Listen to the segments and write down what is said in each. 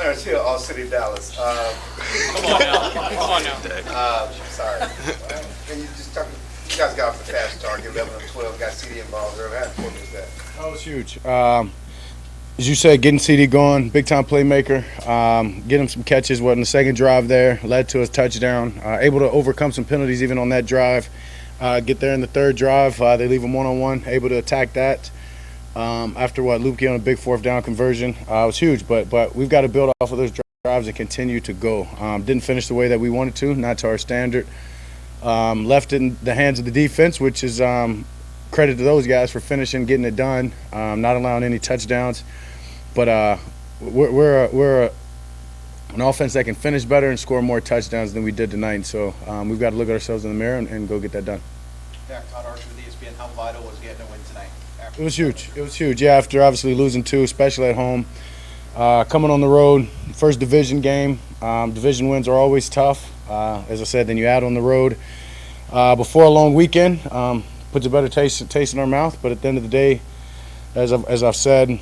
Clarence Hill, All City, Dallas. Come on now. Come on now. Sorry. Can you just talk? You guys got off the fast start, 11 of 12, got CD involved early. How important is that? That was huge. As you said, getting CD going, big-time playmaker, getting him some catches. In the second drive there, led to a touchdown. Able to overcome some penalties even on that drive. Get there in the third drive, they leave him one-on-one, able to attack that. After Luke on a big fourth down conversion, it was huge. But we've got to build off of those drives and continue to go. Didn't finish the way that we wanted to, not to our standard. Left it in the hands of the defense, which is credit to those guys for finishing, getting it done, not allowing any touchdowns. But we're an offense that can finish better and score more touchdowns than we did tonight. So we've got to look at ourselves in the mirror and go get that done. Todd Archer with ESPN, how vital was getting a win tonight? It was huge. It was huge. Yeah, after obviously losing two, especially at home, coming on the road, first division game. Division wins are always tough. As I said, then you add on the road before a long weekend, puts a better taste in our mouth. But at the end of the day, as I've said,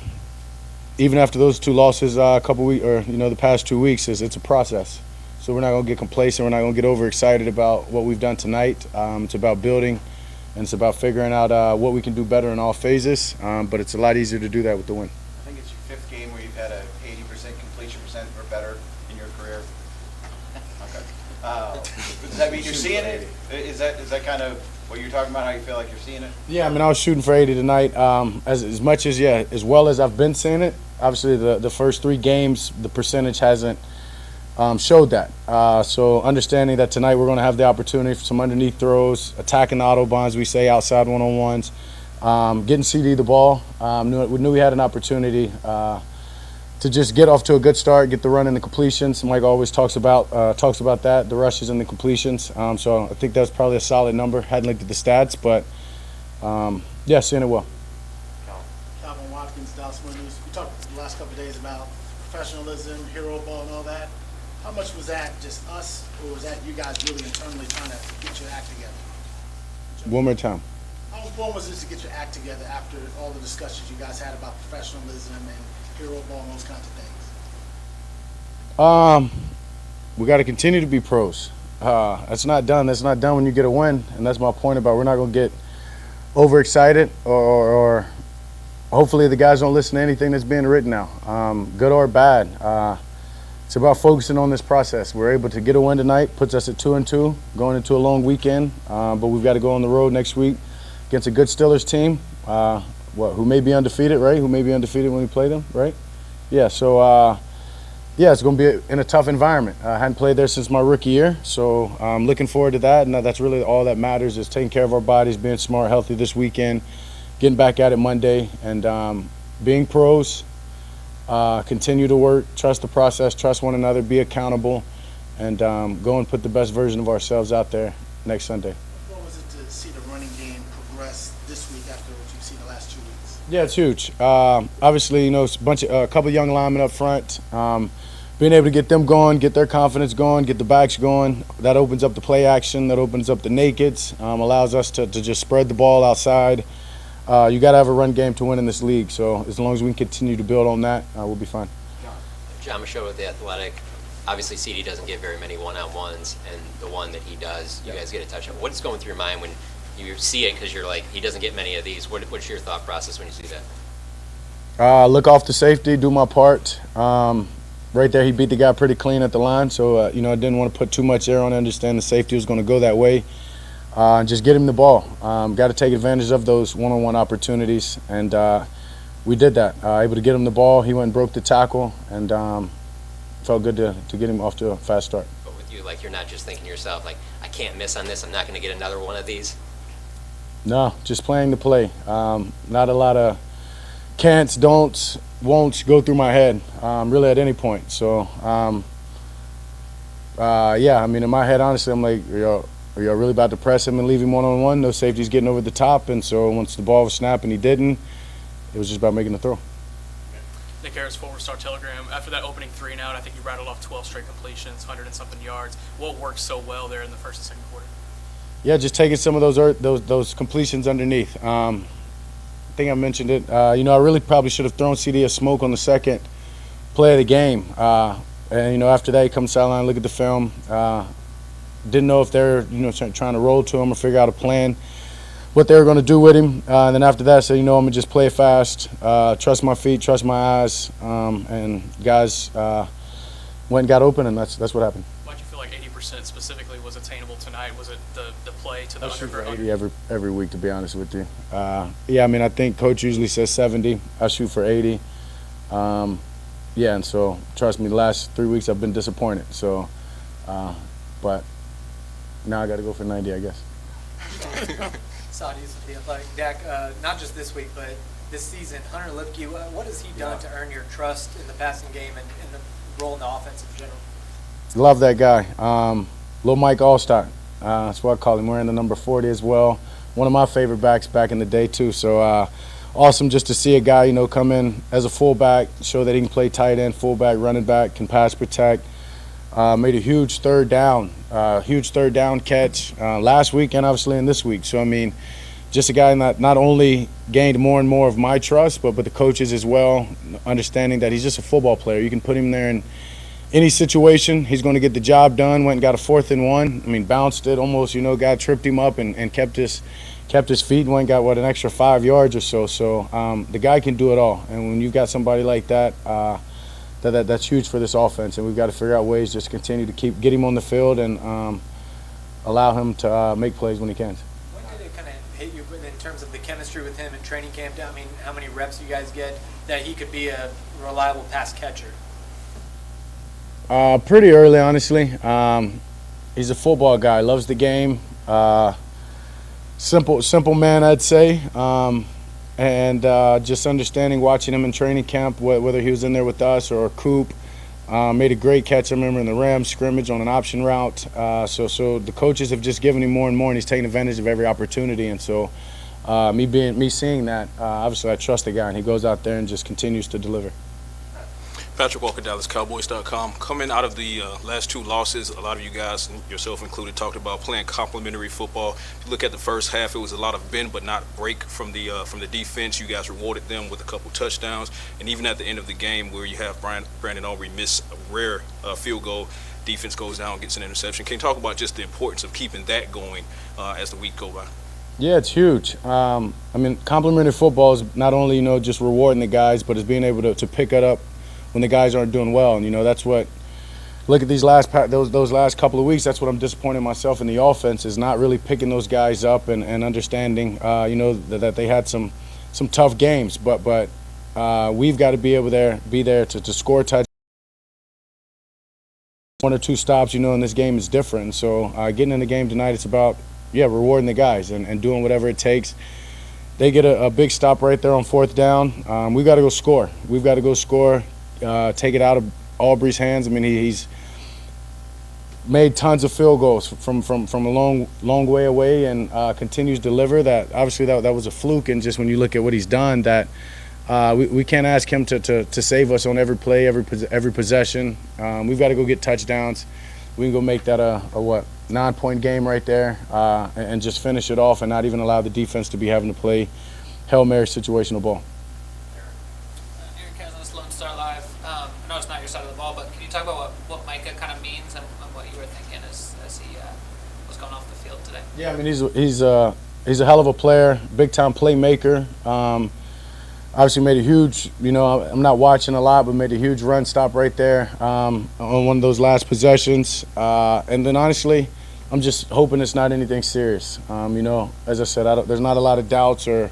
even after those two losses, a couple weeks, or the past 2 weeks, it's a process. So we're not going to get complacent. We're not going to get overexcited about what we've done tonight. It's about building, and it's about figuring out what we can do better in all phases. But it's a lot easier to do that with the win. I think it's your fifth game where you've had a 80% completion percent or better in your career. Okay. Does that mean you're seeing it? Is that kind of what you're talking about? How you feel like you're seeing it? Yeah, I mean, I was shooting for 80 tonight. As much as as well as I've been seeing it. Obviously, the first 3 games, the percentage hasn't showed that. So understanding that tonight we're going to have the opportunity for some underneath throws, attacking the autobahns, we say, outside one-on-ones, getting CD the ball. We knew we had an opportunity to just get off to a good start, get the run and the completions. Mike always talks about that, the rushes and the completions. So I think that's probably a solid number. Hadn't looked at the stats, but yeah, seeing it well. Calvin Watkins, Dallas News. We talked the last couple of days about professionalism, hero ball, and all that. How much was that just us, or was that you guys really internally trying to get your act together? One more time. How important was this to get your act together after all the discussions you guys had about professionalism and hero ball and those kinds of things? We got to continue to be pros. That's not done. That's not done when you get a win, and that's my point about we're not going to get overexcited or hopefully the guys don't listen to anything that's being written now, good or bad. It's about focusing on this process. We're able to get a win tonight, puts us at 2-2, going into a long weekend. But we've got to go on the road next week against a good Steelers team, who may be undefeated, right? Who may be undefeated when we play them, right? Yeah. So it's going to be in a tough environment. I hadn't played there since my rookie year, so I'm looking forward to that. And that's really all that matters is taking care of our bodies, being smart, healthy this weekend, getting back at it Monday, and being pros. Continue to work, trust the process, trust one another, be accountable, and go and put the best version of ourselves out there next Sunday. What was it to see the running game progress this week after what you've seen the last 2 weeks? Yeah, it's huge. Obviously, it's a couple young linemen up front. Being able to get them going, get their confidence going, get the backs going, that opens up the play action, that opens up the nakeds, allows us to just spread the ball outside. You got to have a run game to win in this league. So as long as we can continue to build on that, we'll be fine. John Michaud with The Athletic. Obviously, CD doesn't get very many one-on-ones, and the one that he does, you guys get a touchdown. What's going through your mind when you see it? Because you're like, he doesn't get many of these. What's your thought process when you see that? Look off the safety, do my part. Right there, he beat the guy pretty clean at the line. So, I didn't want to put too much air on it. Understand the safety was going to go that way. Just get him the ball. Got to take advantage of those one-on-one opportunities, and we did that. Able to get him the ball. He went and broke the tackle, and felt good to get him off to a fast start. But with you, you're not just thinking to yourself, I can't miss on this. I'm not going to get another one of these. No, just playing the play. Not a lot of can'ts, don'ts, won'ts go through my head really at any point. So, in my head, honestly, I'm like, are y'all really about to press him and leave him one-on-one? No safety's getting over the top, and so once the ball was snapped and he didn't, it was just about making the throw. Nick Harris, Forward Star Telegram. After that opening 3 and out, I think you rattled off 12 straight completions, 100 and something yards. What worked so well there in the first and second quarter? Yeah, just taking some of those completions underneath. I think I mentioned it. I really probably should have thrown CD a smoke on the second play of the game. And after that, you come sideline, look at the film. Didn't know if they're trying to roll to him or figure out a plan, what they were going to do with him. And then after that, I said, I'm gonna just play fast, trust my feet, trust my eyes, and guys went and got open, and that's what happened. Why'd you feel like 80% specifically was attainable tonight? Was it the play to the I shoot for under? 80 every week, to be honest with you. I think coach usually says 70. I shoot for 80. And so trust me, the last 3 weeks I've been disappointed. So, but now I got to go for 90, I guess. Saudis with the Athletic. Dak, not just this week, but this season, Hunter Lipke, what has he done to earn your trust in the passing game and the role in the offense in general? Love that guy. Lil Mike Allstar. That's what I call him. Wearing the number 40 as well. One of my favorite backs back in the day, too. So awesome just to see a guy, come in as a fullback, show that he can play tight end, fullback, running back, can pass protect. Made a huge third down catch last week and obviously in this week. So, just a guy that not only gained more and more of my trust, but the coaches as well, understanding that he's just a football player. You can put him there in any situation. He's going to get the job done. Went and got a 4th and 1. Bounced it almost, guy tripped him up and kept his feet and went and got, an extra 5 yards or so. So the guy can do it all. And when you've got somebody like that, that's huge for this offense. And we've got to figure out ways just continue to get him on the field and allow him to make plays when he can. When did it kind of hit you in terms of the chemistry with him in training camp? How many reps you guys get that he could be a reliable pass catcher? Pretty early, honestly. He's a football guy, loves the game. Simple man, I'd say. And just understanding, watching him in training camp, whether he was in there with us or Coop, made a great catch, I remember, in the Rams scrimmage on an option route. So the coaches have just given him more and more, and he's taking advantage of every opportunity. And so me seeing that, obviously I trust the guy, and he goes out there and just continues to deliver. Patrick Walker, DallasCowboys.com. Coming out of the last 2 losses, a lot of you guys, yourself included, talked about playing complementary football. If you look at the first half, it was a lot of bend but not break from the defense. You guys rewarded them with a couple touchdowns. And even at the end of the game where you have Brandon Aubrey miss a rare field goal, defense goes down, gets an interception. Can you talk about just the importance of keeping that going as the week go by? Yeah, it's huge. Complementary football is not only, just rewarding the guys, but it's being able to pick it up when the guys aren't doing well. And that's what, look at these those last couple of weeks, that's what I'm disappointed myself in the offense, is not really picking those guys up and understanding that they had some tough games, but we've got to be there to score touchdowns. 1 or 2 stops, in this game is different. So getting in the game tonight, it's about rewarding the guys and doing whatever it takes. They get a big stop right there on 4th down. We've got to go score. We've got to go score. Take it out of Aubrey's hands. He's made tons of field goals from a long way away and continues to deliver. That obviously that was a fluke, and just when you look at what he's done, that we can't ask him to save us on every play, every possession. We've got to go get touchdowns. We can go make that a 9-point game right there and just finish it off and not even allow the defense to be having to play Hail Mary situational ball. I know it's not your side of the ball, but can you talk about what Micah kind of means and what you were thinking as he was going off the field today? Yeah, he's a hell of a player, big-time playmaker. Obviously made a huge, I'm not watching a lot, but made a huge run stop right there on one of those last possessions. And then honestly, I'm just hoping it's not anything serious. As I said, there's not a lot of doubts or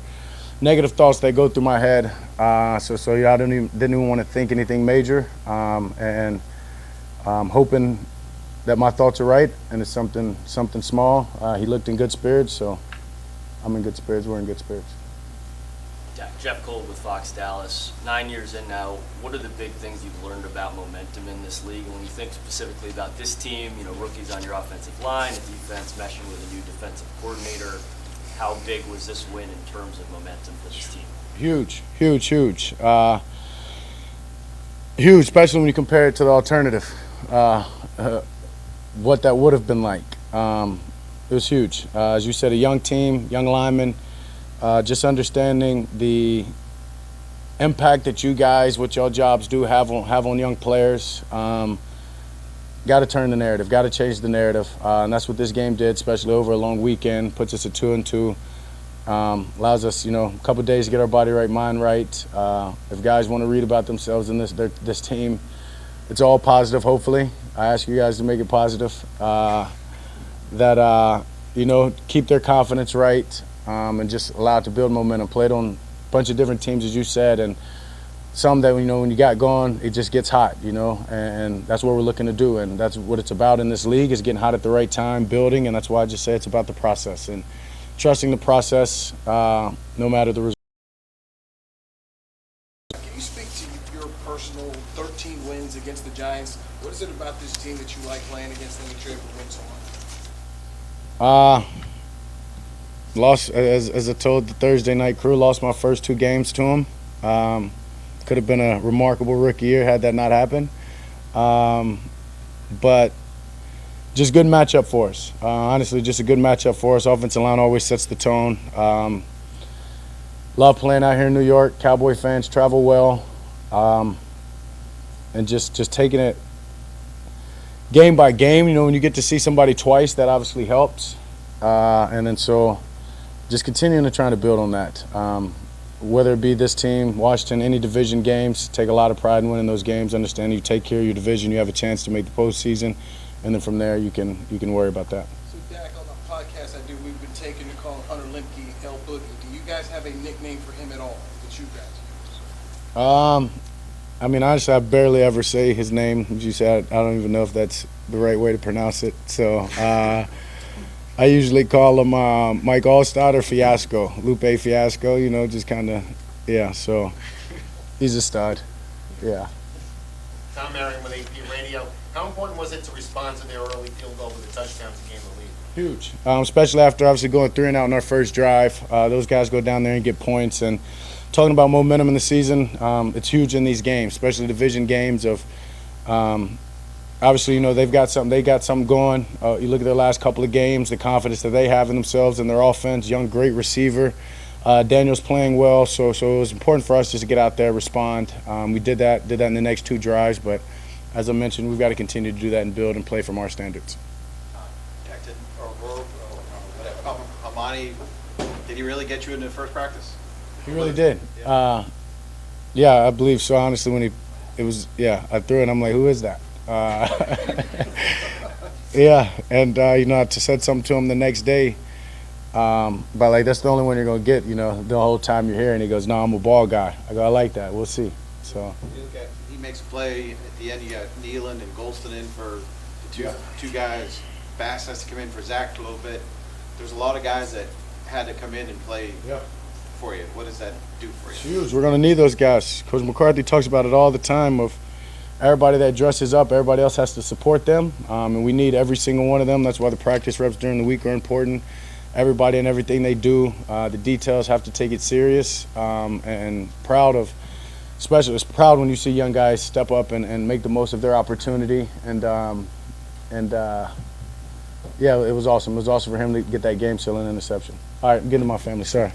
negative thoughts that go through my head. I didn't even want to think anything major. And I'm hoping that my thoughts are right and it's something small. He looked in good spirits, so I'm in good spirits. We're in good spirits. Jeff Cole with Fox Dallas. 9 years in now, what are the big things you've learned about momentum in this league? And when you think specifically about this team, rookies on your offensive line, a defense meshing with a new defensive coordinator, how big was this win in terms of momentum for this team? Huge. Huge, especially when you compare it to the alternative. What that would have been like. It was huge. As you said, a young team, young linemen, just understanding the impact that you guys, what your jobs do, have on young players. Got to turn the narrative. Got to change the narrative, and that's what this game did, especially over a long weekend. Puts us at 2-2. Allows us, a couple days to get our body right, mind right. If guys want to read about themselves in this team, it's all positive. Hopefully, I ask you guys to make it positive. Keep their confidence right, and just allow it to build momentum. Played on a bunch of different teams, as you said, and some that, when you got going, it just gets hot, and that's what we're looking to do. And that's what it's about in this league, is getting hot at the right time, building, and that's why I just say it's about the process and trusting the process, no matter the result. Can you speak to your personal 13 wins against the Giants? What is it about this team that you like playing against them that you're able to win so much? Lost, as I told the Thursday night crew, lost my first 2 games to them. Could have been a remarkable rookie year had that not happened. But just good matchup for us. Honestly, just a good matchup for us. Offensive line always sets the tone. Love playing out here in New York. Cowboy fans travel well. And just taking it game by game. When you get to see somebody twice, that obviously helps. And then so just continuing to try to build on that. Whether it be this team, Washington, any division games, take a lot of pride in winning those games. Understand you take care of your division, you have a chance to make the postseason, and then from there you can worry about that. So Dak, on the podcast I do, we've been taking to call Hunter Lemke El Boogie. Do you guys have a nickname for him at all that you guys use? Honestly, I barely ever say his name. As you said, I don't even know if that's the right way to pronounce it. So I usually call him Mike Allstott or Fiasco, Lupe Fiasco, just kind of, yeah, so he's a stud, yeah. Tom Marion with AP Radio. How important was it to respond to their early field goal with a touchdown to gain the lead? Huge, especially after obviously going 3 and out in our first drive. Those guys go down there and get points. And talking about momentum in the season, it's huge in these games, especially division games of obviously, they got something going. You look at their last couple of games, the confidence that they have in themselves and their offense, young, great receiver. Daniel's playing well, so it was important for us just to get out there, respond. We did that in the next 2 drives, but as I mentioned, we've got to continue to do that and build and play from our standards. Amani, did he really get you into the first practice? He really did. Yeah, I believe so. Honestly, when I threw it, I'm like, who is that? Yeah, and I said something to him the next day, but that's the only one you're gonna get, the whole time you're here. And he goes, "No, I'm a ball guy." I go, "I like that. We'll see." So he makes a play at the end. You got Nealon and Golston in for the two guys. Bass has to come in for Zach a little bit. There's a lot of guys that had to come in and play for you. What does that do for you? It's huge. We're gonna need those guys. Coach McCarthy talks about it all the time. Of everybody that dresses up, everybody else has to support them, and we need every single one of them. That's why the practice reps during the week are important. Everybody and everything they do, the details have to take it serious, and especially it's proud when you see young guys step up and make the most of their opportunity. And yeah, it was awesome. It was awesome for him to get that game-sealing interception. All right, I'm getting to my family. Sorry.